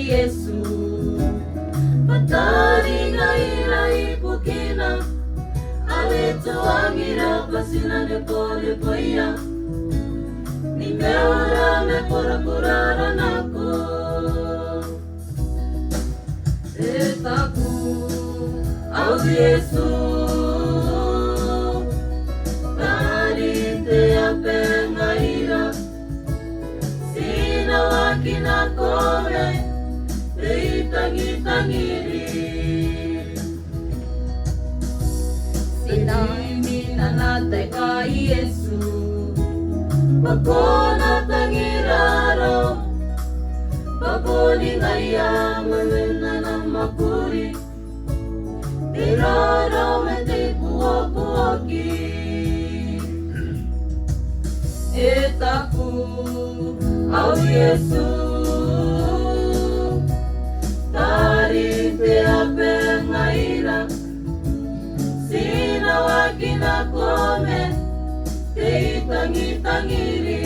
Yesu Patari ngaira ipukina Alituangira pasina de pole poia Nimeora me pura purara nako Etaku au Yesu Tarinte ape ngaira Sina wakina kore Tangiri Sinamina nate ka Yesu Bakona tangiraro Baboni ngaya mamena na makuri Tiraro mete puapuaki Etaku au Yesu Tarinte ape ngaira Sina wakina kome Tangiri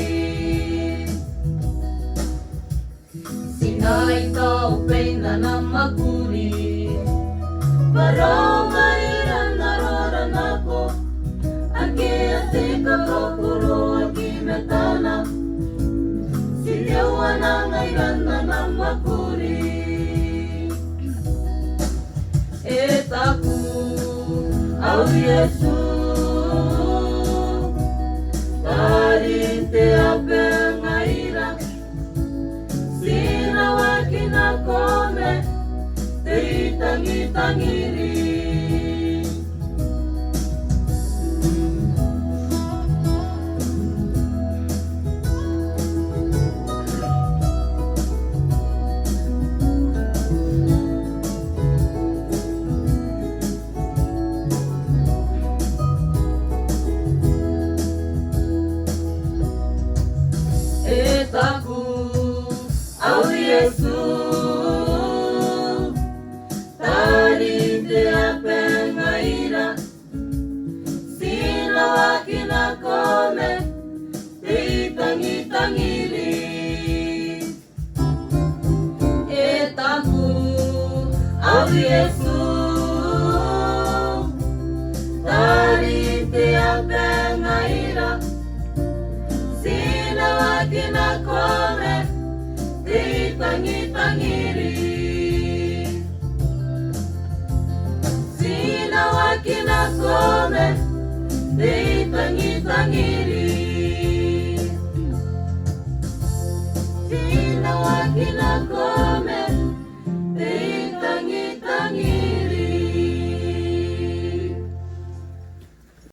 Sina ita upenda na makuri Paro ngaira narora nako Ake asika kokuro akimetana Sinewa na ngaira na makuri Etaku au Yesu Tarinte ape ngaira Sina wakina kome Tangiri Etaku au Yesu Tarinte ape ngaira Sina wakina kome Tangiri Etaku au Yesu Tarinte ape ngaira Sina wakina kome Tangiri Sina wakina kome Tangiri